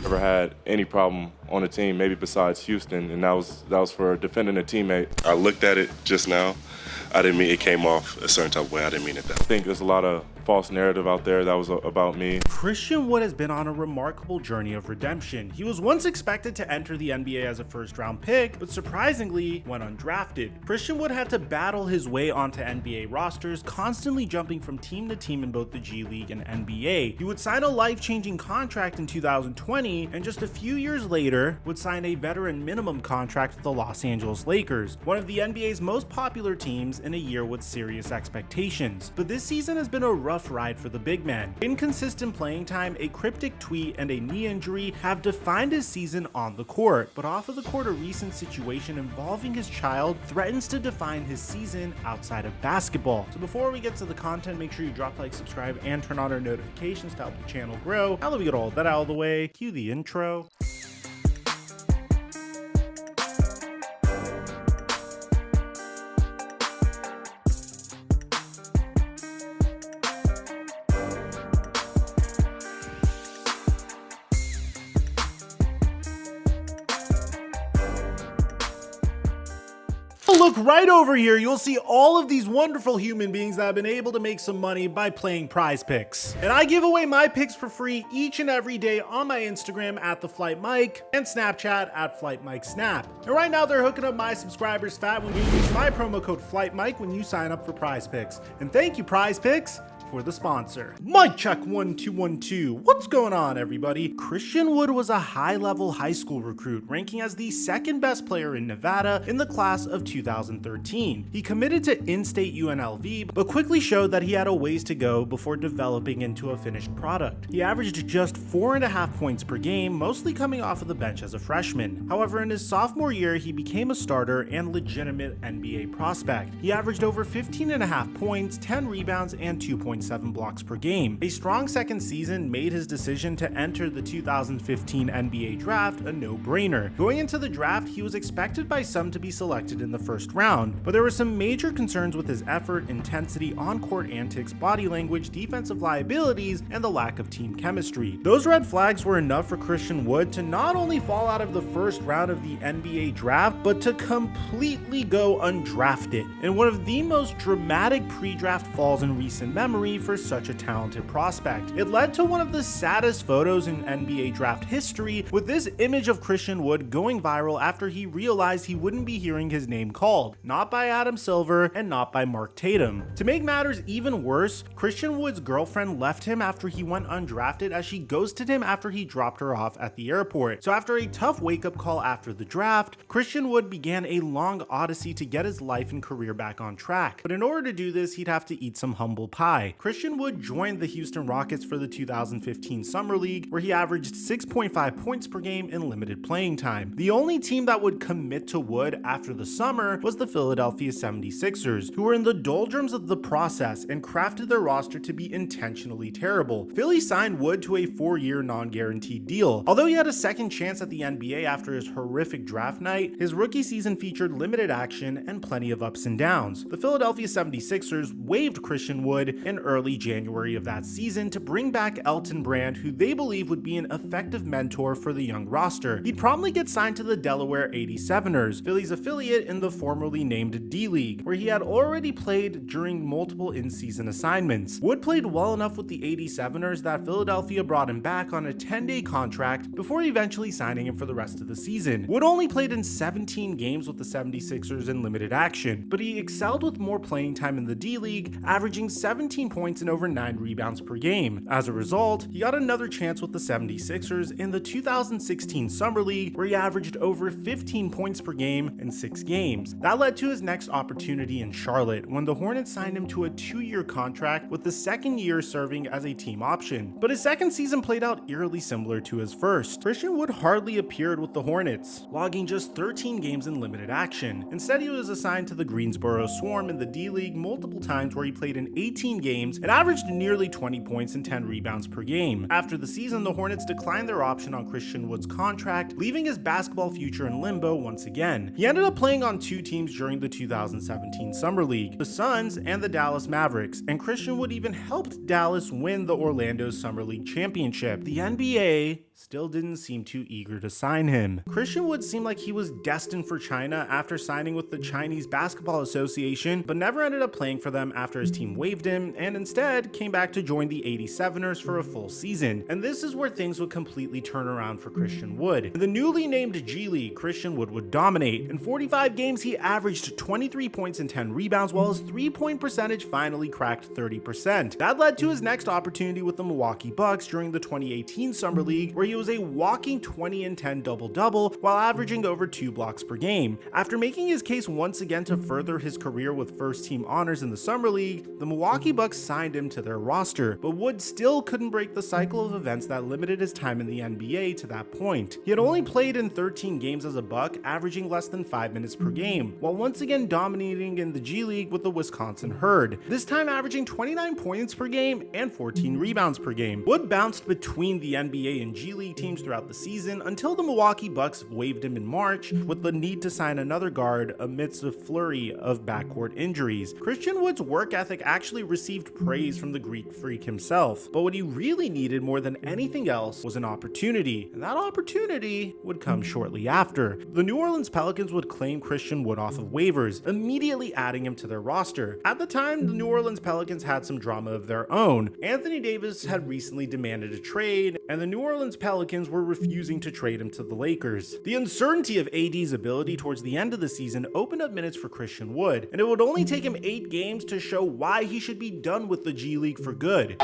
never had any problem on the team, maybe besides Houston, and that was for defending a teammate. I looked at it just now. I didn't mean it came off a certain type of way. I didn't mean it that way. I think there's a lot of false narrative out there that was about me. Christian Wood has been on a remarkable journey of redemption. He was once expected to enter the NBA as a first-round pick, but surprisingly went undrafted. Christian Wood had to battle his way onto NBA rosters, constantly jumping from team to team in both the G League and NBA. He would sign a life-changing contract in 2020, and just a few years later would sign a veteran minimum contract with the Los Angeles Lakers, one of the NBA's most popular teams in a year with serious expectations. But this season has been a rough ride for the big man. Inconsistent playing time, a cryptic tweet, and a knee injury have defined his season on the court. But off of the court, a recent situation involving his child threatens to define his season outside of basketball. So before we get to the content, make sure you drop a like, subscribe, and turn on our notifications to help the channel grow. Now that we get all that out of the way, cue the intro. Look right over here, you'll see all of these wonderful human beings that have been able to make some money by playing Prize Picks. And I give away my picks for free each and every day on my Instagram at TheFlightMike and Snapchat at FlightMikeSnap. And right now they're hooking up my subscribers fat when you use my promo code FlightMike when you sign up for Prize Picks. And thank you, Prize Picks, for the sponsor. Mic check 1 2 1 2. What's going on, everybody? Christian Wood was a high-level high school recruit, ranking as the second best player in Nevada in the class of 2013. He committed to in-state UNLV, but quickly showed that he had a ways to go before developing into a finished product. He averaged just 4.5 points per game, mostly coming off of the bench as a freshman. However, in his sophomore year, he became a starter and legitimate NBA prospect. He averaged over 15.5 points, 10 rebounds, and 2.7 blocks per game. A strong second season made his decision to enter the 2015 NBA draft a no-brainer. Going into the draft, he was expected by some to be selected in the first round, but there were some major concerns with his effort, intensity, on-court antics, body language, defensive liabilities, and the lack of team chemistry. Those red flags were enough for Christian Wood to not only fall out of the first round of the NBA draft, but to completely go undrafted, in one of the most dramatic pre-draft falls in recent memory for such a talented prospect. It led to one of the saddest photos in NBA draft history, with this image of Christian Wood going viral after he realized he wouldn't be hearing his name called, not by Adam Silver and not by Mark Tatum. To make matters even worse, Christian Wood's girlfriend left him after he went undrafted, as she ghosted him after he dropped her off at the airport. So after a tough wake-up call after the draft, Christian Wood began a long odyssey to get his life and career back on track. But in order to do this, he'd have to eat some humble pie. Christian Wood joined the Houston Rockets for the 2015 Summer League, where he averaged 6.5 points per game in limited playing time. The only team that would commit to Wood after the summer was the Philadelphia 76ers, who were in the doldrums of the process and crafted their roster to be intentionally terrible. Philly signed Wood to a 4-year non-guaranteed deal. Although he had a second chance at the NBA after his horrific draft night, his rookie season featured limited action and plenty of ups and downs. The Philadelphia 76ers waived Christian Wood in early January of that season to bring back Elton Brand, who they believe would be an effective mentor for the young roster. He'd promptly get signed to the Delaware 87ers, Philly's affiliate in the formerly named D-League, where he had already played during multiple in-season assignments. Wood played well enough with the 87ers that Philadelphia brought him back on a 10-day contract before eventually signing him for the rest of the season. Wood only played in 17 games with the 76ers in limited action, but he excelled with more playing time in the D-League, averaging 17 points and over 9 rebounds per game. As a result, he got another chance with the 76ers in the 2016 Summer League, where he averaged over 15 points per game in 6 games. That led to his next opportunity in Charlotte, when the Hornets signed him to a 2-year contract, with the second year serving as a team option. But his second season played out eerily similar to his first. Christian Wood hardly appeared with the Hornets, logging just 13 games in limited action. Instead, he was assigned to the Greensboro Swarm in the D-League multiple times, where he played in 18 games and averaged nearly 20 points and 10 rebounds per game. After the season, the Hornets declined their option on Christian Wood's contract, leaving his basketball future in limbo once again. He ended up playing on 2 teams during the 2017 Summer League, the Suns and the Dallas Mavericks, and Christian Wood even helped Dallas win the Orlando Summer League championship. The NBA still didn't seem too eager to sign him. Christian Wood seemed like he was destined for China after signing with the Chinese Basketball Association, but never ended up playing for them after his team waived him, and instead came back to join the 87ers for a full season. And this is where things would completely turn around for Christian Wood. In the newly named G League, Christian Wood would dominate. In 45 games, he averaged 23 points and 10 rebounds, while his three-point percentage finally cracked 30%. That led to his next opportunity with the Milwaukee Bucks during the 2018 Summer League, where he was a walking 20 and 10 double-double while averaging over 2 blocks per game. After making his case once again to further his career with first-team honors in the Summer League, the Milwaukee Bucks signed him to their roster, but Wood still couldn't break the cycle of events that limited his time in the NBA to that point. He had only played in 13 games as a Buck, averaging less than 5 minutes per game, while once again dominating in the G League with the Wisconsin Herd, this time averaging 29 points per game and 14 rebounds per game. Wood bounced between the NBA and G League teams throughout the season until the Milwaukee Bucks waived him in March with the need to sign another guard amidst a flurry of backcourt injuries. Christian Wood's work ethic actually received praise from the Greek Freak himself, but what he really needed more than anything else was an opportunity, and that opportunity would come shortly after. The New Orleans Pelicans would claim Christian Wood off of waivers, immediately adding him to their roster. At the time, the New Orleans Pelicans had some drama of their own. Anthony Davis had recently demanded a trade, and the New Orleans Pelicans were refusing to trade him to the Lakers. The uncertainty of AD's ability towards the end of the season opened up minutes for Christian Wood, and it would only take him 8 games to show why he should be done with the G League for good.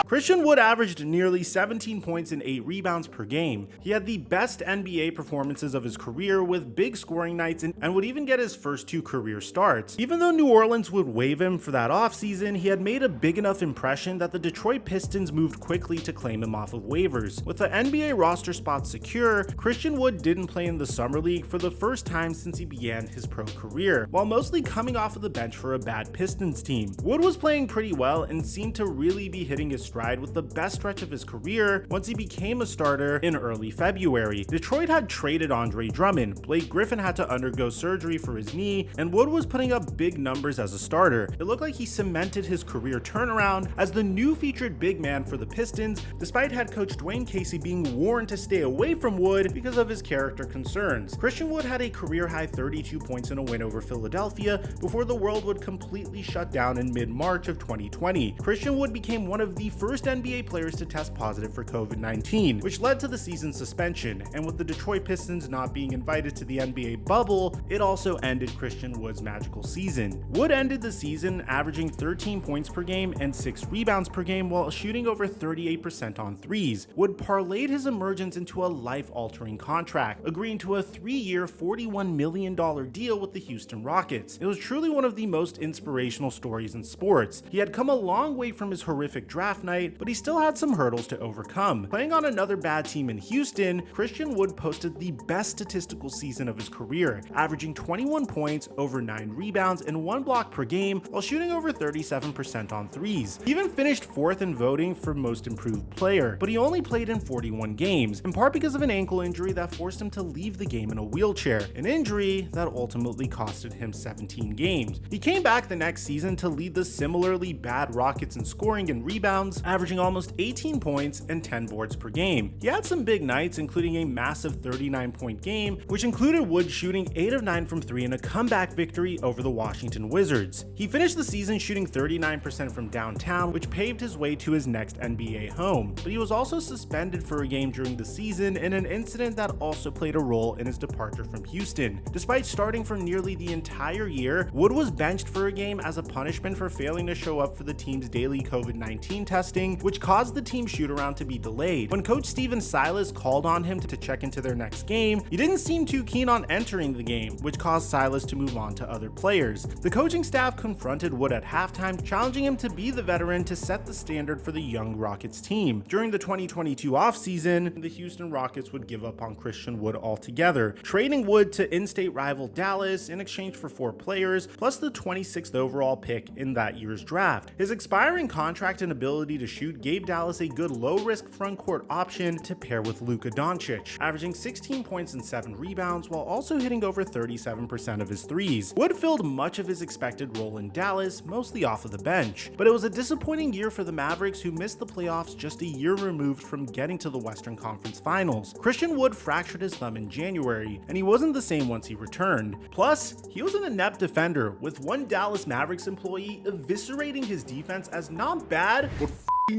Christian Wood averaged nearly 17 points and 8 rebounds per game. He had the best NBA performances of his career with big scoring nights and would even get his first 2 career starts. Even though New Orleans would waive him for that offseason, he had made a big enough impression that the Detroit Pistons moved quickly to claim him off of waivers. With the NBA roster spot secure, Christian Wood didn't play in the Summer League for the first time since he began his pro career, while mostly coming off of the bench for a bad Pistons team. Wood was playing pretty well and seemed to really be hitting his stride with the best stretch of his career once he became a starter in early February. Detroit had traded Andre Drummond, Blake Griffin had to undergo surgery for his knee, and Wood was putting up big numbers as a starter. It looked like he cemented his career turnaround as the new featured big man for the Pistons, despite head coach Dwayne Casey being warned to stay away from Wood because of his character concerns. Christian Wood had a career-high 32 points in a win over Philadelphia before the world would completely shut down in mid-March of 2020. Christian Wood became one of the first NBA players to test positive for COVID-19, which led to the season's suspension, and with the Detroit Pistons not being invited to the NBA bubble, it also ended Christian Wood's magical season. Wood ended the season averaging 13 points per game and 6 rebounds per game while shooting over 38% on threes. Wood parlayed his emergence into a life-altering contract, agreeing to a 3-year, $41 million deal with the Houston Rockets. It was truly one of the most inspirational stories in sports. He had come a long way from his horrific draft night, but he still had some hurdles to overcome. Playing on another bad team in Houston, Christian Wood posted the best statistical season of his career, averaging 21 points, over 9 rebounds, and 1 block per game while shooting over 37% on threes. He even finished 4th in voting for most improved player, but he only played in 41 games, in part because of an ankle injury that forced him to leave the game in a wheelchair, an injury that ultimately costed him 17 games. He came back the next season to lead the similarly bad Rockets in scoring and rebounds, averaging almost 18 points and 10 boards per game. He had some big nights, including a massive 39-point game, which included Wood shooting 8 of 9 from 3 in a comeback victory over the Washington Wizards. He finished the season shooting 39% from downtown, which paved his way to his next NBA home. But he was also suspended for a game during the season in an incident that also played a role in his departure from Houston. Despite starting for nearly the entire year, Wood was benched for a game as a punishment for failing to show up for the team's daily COVID-19 testing, which caused the team shoot-around to be delayed. When coach Steven Silas called on him to check into their next game, he didn't seem too keen on entering the game, which caused Silas to move on to other players. The coaching staff confronted Wood at halftime, challenging him to be the veteran to set the standard for the young Rockets team. During the 2022 offseason, the Houston Rockets would give up on Christian Wood altogether, trading Wood to in-state rival Dallas in exchange for 4 players, plus the 26th overall pick in that year's draft. His expiring contract and ability to shoot gave Dallas a good low-risk front-court option to pair with Luka Doncic, averaging 16 points and 7 rebounds while also hitting over 37% of his threes. Wood filled much of his expected role in Dallas, mostly off of the bench, but it was a disappointing year for the Mavericks, who missed the playoffs just a year removed from getting to the Western Conference Finals. Christian Wood fractured his thumb in January, and he wasn't the same once he returned. Plus, he was an inept defender, with one Dallas Mavericks employee eviscerating his defense as not bad, but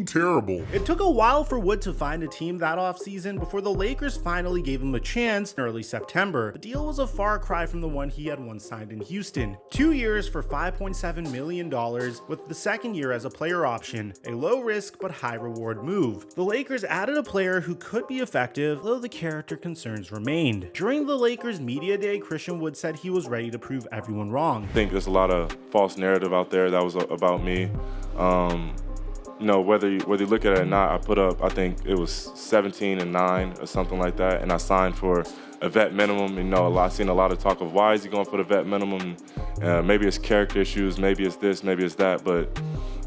terrible. It took a while for Wood to find a team that offseason before the Lakers finally gave him a chance in early September. The deal was a far cry from the one he had once signed in Houston. 2 years for $5.7 million, with the second year as a player option, a low-risk but high-reward move. The Lakers added a player who could be effective, though the character concerns remained. During the Lakers media day, Christian Wood said he was ready to prove everyone wrong. I think there's a lot of false narrative out there that was about me. You know, whether you look at it or not, I put up, I think it was 17 and 9 or something like that, and I signed for a vet minimum. You know, I've seen a lot of talk of why is he going for the vet minimum? Maybe it's character issues, maybe it's this, maybe it's that. But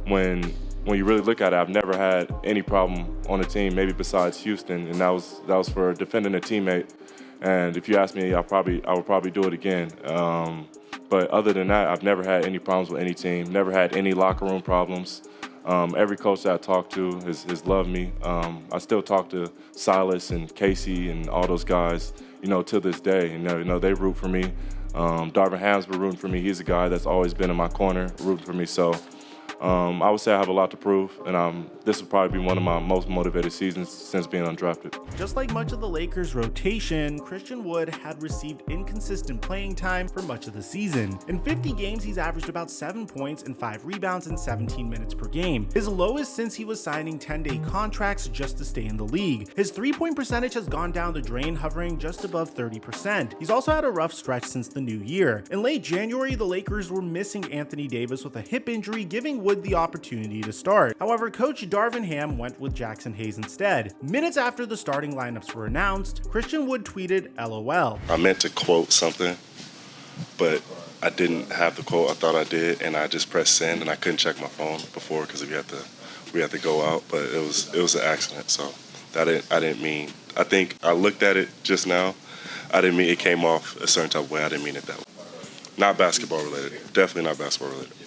when you really look at it, I've never had any problem on a team, maybe besides Houston, and that was for defending a teammate. And if you ask me, I would probably do it again. But other than that, I've never had any problems with any team. Never had any locker room problems. Every coach that I talked to has loved me. I still talk to Silas and Casey and all those guys, you know, to this day. You know, they root for me. Darvin Ham's been rooting for me. He's a guy that's always been in my corner, rooting for me. So I would say I have a lot to prove, and this will probably be one of my most motivated seasons since being undrafted. Just like much of the Lakers' rotation, Christian Wood had received inconsistent playing time for much of the season. In 50 games, he's averaged about 7 points and 5 rebounds in 17 minutes per game, his lowest since he was signing 10-day contracts just to stay in the league. His three-point percentage has gone down the drain, hovering just above 30%. He's also had a rough stretch since the new year. In late January, the Lakers were missing Anthony Davis with a hip injury, giving Wood the opportunity to start. However, coach Darvin Ham went with Jackson Hayes instead. Minutes after the starting lineups were announced, Christian Wood tweeted LOL. I meant to quote something, but I didn't have the quote. I thought I did, and I just pressed send, and I couldn't check my phone before because we had to go out. But it was an accident, so I didn't mean. I think I looked at it just now. I didn't mean it came off a certain type of way. I didn't mean it that way. Not basketball related. Definitely not basketball related.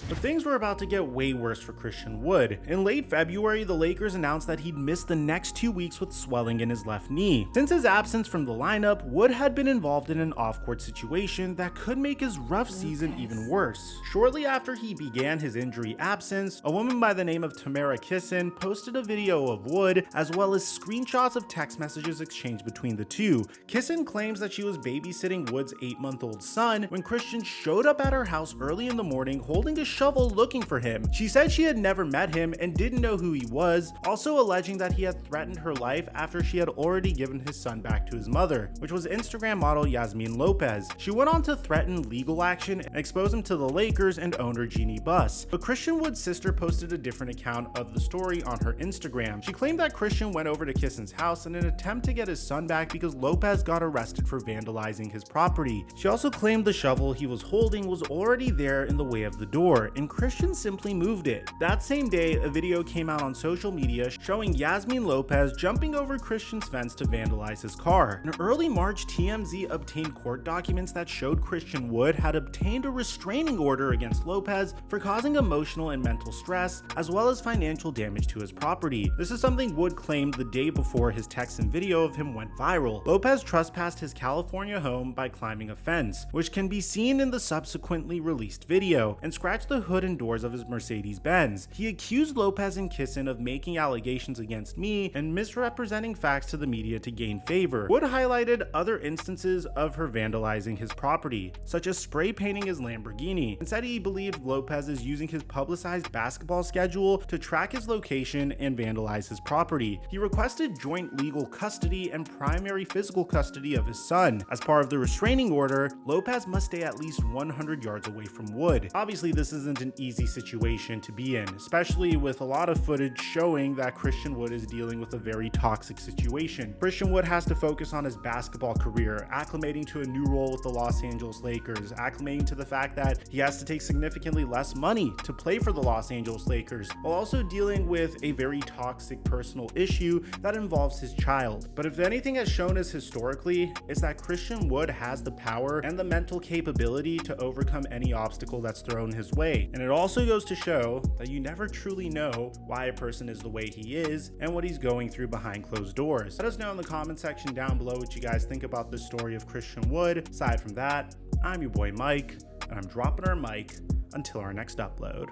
But things were about to get way worse for Christian Wood. In late February, the Lakers announced that he'd miss the next 2 weeks with swelling in his left knee. Since his absence from the lineup, Wood had been involved in an off-court situation that could make his rough season even worse. Shortly after he began his injury absence, a woman by the name of Tamara Kissin posted a video of Wood, as well as screenshots of text messages exchanged between the two. Kissin claims that she was babysitting Wood's 8-month-old son when Christian showed up at her house early in the morning holding a shovel looking for him. She said she had never met him and didn't know who he was, also alleging that he had threatened her life after she had already given his son back to his mother, which was Instagram model Yasmin Lopez. She went on to threaten legal action and expose him to the Lakers and owner Jeannie Buss. But Christian Wood's sister posted a different account of the story on her Instagram. She claimed that Christian went over to Kissin's house in an attempt to get his son back because Lopez got arrested for vandalizing his property. She also claimed the shovel he was holding was already there in the way of the door, and Christian simply moved it. That same day, a video came out on social media showing Yasmin Lopez jumping over Christian's fence to vandalize his car. In early March, TMZ obtained court documents that showed Christian Wood had obtained a restraining order against Lopez for causing emotional and mental stress, as well as financial damage to his property. This is something Wood claimed the day before his text and video of him went viral. Lopez trespassed his California home by climbing a fence, which can be seen in the subsequently released video, and scratched the hood and doors of his Mercedes-Benz. He accused Lopez and Kissin of making allegations against me and misrepresenting facts to the media to gain favor. Wood highlighted other instances of her vandalizing his property, such as spray painting his Lamborghini, and said he believed Lopez is using his publicized basketball schedule to track his location and vandalize his property. He requested joint legal custody and primary physical custody of his son. As part of the restraining order, Lopez must stay at least 100 yards away from Wood. Obviously, this isn't an easy situation to be in, especially with a lot of footage showing that Christian Wood is dealing with a very toxic situation. Christian Wood has to focus on his basketball career, acclimating to a new role with the Los Angeles Lakers, acclimating to the fact that he has to take significantly less money to play for the Los Angeles Lakers, while also dealing with a very toxic personal issue that involves his child. But if anything has shown us historically, it's that Christian Wood has the power and the mental capability to overcome any obstacle that's thrown his way. And it also goes to show that you never truly know why a person is the way he is and what he's going through behind closed doors. Let us know in the comment section down below what you guys think about this story of Christian Wood. Aside from that, I'm your boy Mike, and I'm dropping our mic until our next upload.